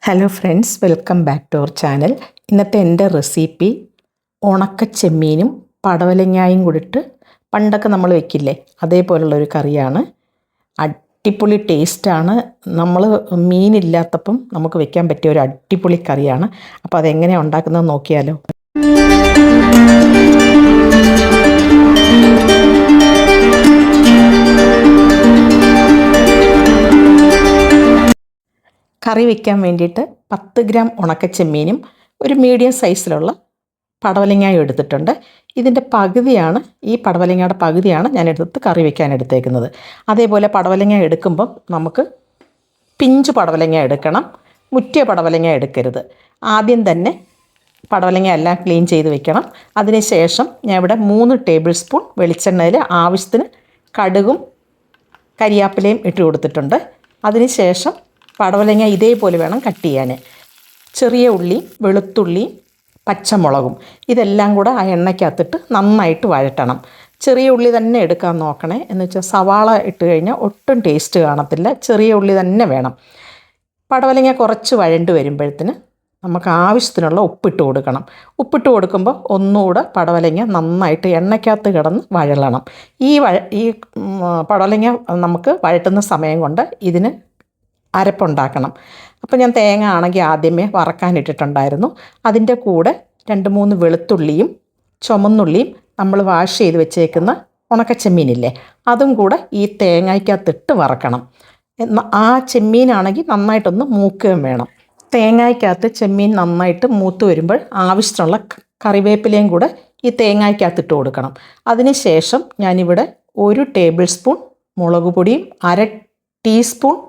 Hello friends, welcome back to our channel. ഇന്നത്തെ എൻ്റെ recipe ഉണക്കച്ചെമ്മീനും പടവലങ്ങായും കൂടിയിട്ട് പണ്ടൊക്കെ നമ്മൾ വെക്കില്ലേ, അതേപോലുള്ളൊരു കറിയാണ്. അടിപൊളി ടേസ്റ്റാണ്. നമ്മൾ മീനില്ലാത്തപ്പം നമുക്ക് വെക്കാൻ പറ്റിയ ഒരു അടിപൊളി കറിയാണ്. അപ്പോൾ അതെങ്ങനെയാണ് ഉണ്ടാക്കുന്നത് നോക്കിയാലോ. കറി വയ്ക്കാൻ വേണ്ടിയിട്ട് 10 ഗ്രാം ഉണക്കച്ചെമ്മീനും ഒരു മീഡിയം സൈസിലുള്ള പടവലങ്ങായും എടുത്തിട്ടുണ്ട്. ഇതിൻ്റെ പകുതിയാണ്, ഈ പടവലങ്ങയുടെ പകുതിയാണ് ഞാൻ എടുത്ത് കറി വയ്ക്കാൻ എടുത്തേക്കുന്നത്. അതേപോലെ പടവലങ്ങ എടുക്കുമ്പം നമുക്ക് പിഞ്ച് പടവലങ്ങ എടുക്കണം, മുറ്റിയ പടവലങ്ങ എടുക്കരുത്. ആദ്യം തന്നെ പടവലങ്ങ എല്ലാം ക്ലീൻ ചെയ്ത് വെക്കണം. അതിനുശേഷം ഞാൻ ഇവിടെ 3 ടേബിൾ സ്പൂൺ വെളിച്ചെണ്ണയിൽ ആവശ്യത്തിന് കടുകും കരിയാപ്പിലയും ഇട്ട് കൊടുത്തിട്ടുണ്ട്. അതിനുശേഷം പടവലങ്ങ ഇതേപോലെ വേണം കട്ട് ചെയ്യാൻ. ചെറിയ ഉള്ളി, വെളുത്തുള്ളി, പച്ചമുളകും ഇതെല്ലാം കൂടെ ആ എണ്ണയ്ക്കകത്തിട്ട് നന്നായിട്ട് വഴറ്റണം. ചെറിയ ഉള്ളി തന്നെ എടുക്കാൻ നോക്കണേ, എന്ന് വെച്ചാൽ സവാള ഇട്ട് കഴിഞ്ഞാൽ ഒട്ടും ടേസ്റ്റ് കാണത്തില്ല. ചെറിയ ഉള്ളി തന്നെ വേണം. പടവലങ്ങ കുറച്ച് വഴണ്ട് വരുമ്പോഴത്തേന് നമുക്ക് ആവശ്യത്തിനുള്ള ഉപ്പിട്ട് കൊടുക്കണം. ഉപ്പിട്ട് കൊടുക്കുമ്പോൾ ഒന്നുകൂടെ പടവലങ്ങ നന്നായിട്ട് എണ്ണയ്ക്കകത്ത് കിടന്ന് വഴളണം. ഈ പടവലങ്ങ നമുക്ക് വഴറ്റുന്ന സമയം കൊണ്ട് ഇതിന് അരപ്പുണ്ടാക്കണം. അപ്പോൾ ഞാൻ തേങ്ങ ആണെങ്കിൽ ആദ്യമേ വറക്കാനിട്ടിട്ടുണ്ടായിരുന്നു. അതിൻ്റെ കൂടെ 2-3 വെളുത്തുള്ളിയും ചുമന്നുള്ളിയും നമ്മൾ വാഷ് ചെയ്ത് വെച്ചേക്കുന്ന ഉണക്കച്ചെമ്മീനില്ലേ, അതും കൂടെ ഈ തേങ്ങയ്ക്കകത്തിട്ട് വറക്കണം. ആ ചെമ്മീനാണെങ്കിൽ നന്നായിട്ടൊന്ന് മൂക്കുകയും വേണം. തേങ്ങയ്ക്കകത്ത് ചെമ്മീൻ നന്നായിട്ട് മൂത്ത് വരുമ്പോൾ ആവശ്യമുള്ള കറിവേപ്പിലയും കൂടെ ഈ തേങ്ങയ്ക്കകത്തിട്ട് കൊടുക്കണം. അതിനുശേഷം ഞാനിവിടെ 1 ടേബിൾ സ്പൂൺ മുളക് പൊടിയും 1/2 ടീസ്പൂൺ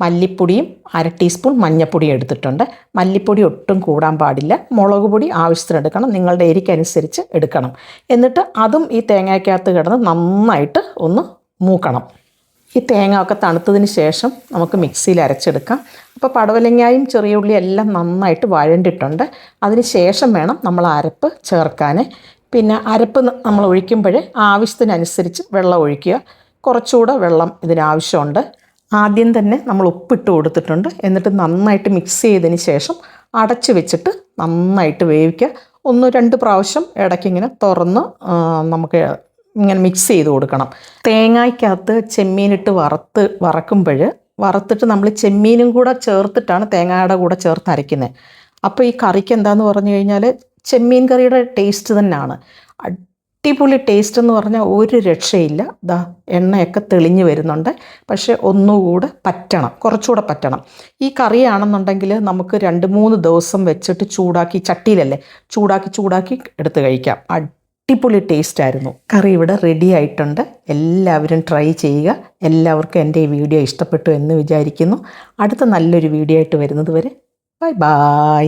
മല്ലിപ്പൊടിയും 1/2 ടീസ്പൂൺ മഞ്ഞൾപ്പൊടിയും എടുത്തിട്ടുണ്ട്. മല്ലിപ്പൊടി ഒട്ടും കൂടാൻ പാടില്ല. മുളക് പൊടി ആവശ്യത്തിന് എടുക്കണം, നിങ്ങളുടെ എരിക്കനുസരിച്ച് എടുക്കണം. എന്നിട്ട് അതും ഈ തേങ്ങയ്ക്കകത്ത് കിടന്ന് നന്നായിട്ട് ഒന്ന് മൂക്കണം. ഈ തേങ്ങ ഒക്കെ തണുത്തതിന് ശേഷം നമുക്ക് മിക്സിയിൽ അരച്ചെടുക്കാം. അപ്പോൾ പടവലങ്ങായും ചെറിയ ഉള്ളി എല്ലാം നന്നായിട്ട് വഴണ്ടിട്ടുണ്ട്. അതിന് ശേഷം വേണം നമ്മൾ അരപ്പ് ചേർക്കാൻ. പിന്നെ അരപ്പ് നമ്മൾ ഒഴിക്കുമ്പോൾ ആവശ്യത്തിനനുസരിച്ച് വെള്ളം ഒഴിക്കുക. കുറച്ചുകൂടെ വെള്ളം ഇതിനാവശ്യമുണ്ട്. ആദ്യം തന്നെ നമ്മൾ ഉപ്പിട്ട് കൊടുത്തിട്ടുണ്ട്. എന്നിട്ട് നന്നായിട്ട് മിക്സ് ചെയ്തതിന് ശേഷം അടച്ച് വെച്ചിട്ട് നന്നായിട്ട് വേവിക്കുക. 1-2 പ്രാവശ്യം ഇടയ്ക്കിങ്ങനെ തുറന്ന് നമുക്ക് ഇങ്ങനെ മിക്സ് ചെയ്ത് കൊടുക്കണം. തേങ്ങയ്ക്കകത്ത് ചെമ്മീനിട്ട് വറുത്തിട്ട് നമ്മൾ ചെമ്മീനും കൂടെ ചേർത്തിട്ടാണ് തേങ്ങയുടെ കൂടെ ചേർത്ത് അരയ്ക്കുന്നത്. അപ്പോൾ ഈ കറിക്ക് എന്താണെന്ന് പറഞ്ഞു കഴിഞ്ഞാൽ ചെമ്മീൻ കറിയുടെ ടേസ്റ്റ് തന്നെയാണ്. അടിപൊളി ടേസ്റ്റ് എന്ന് പറഞ്ഞാൽ ഒരു രക്ഷയില്ല. എണ്ണയൊക്കെ തെളിഞ്ഞ് വരുന്നുണ്ട്. പക്ഷേ ഒന്നുകൂടെ കുറച്ചുകൂടെ പറ്റണം. ഈ കറിയാണെന്നുണ്ടെങ്കിൽ നമുക്ക് 2-3 ദിവസം വെച്ചിട്ട് ചട്ടിയിലല്ലേ ചൂടാക്കി എടുത്ത് കഴിക്കാം. അടിപൊളി ടേസ്റ്റായിരുന്നു. കറി ഇവിടെ റെഡി ആയിട്ടുണ്ട്. എല്ലാവരും ട്രൈ ചെയ്യുക. എല്ലാവർക്കും എൻ്റെ ഈ വീഡിയോ ഇഷ്ടപ്പെട്ടു എന്ന് വിചാരിക്കുന്നു. അടുത്ത നല്ലൊരു വീഡിയോ ആയിട്ട് വരുന്നത് വരെ ബൈ.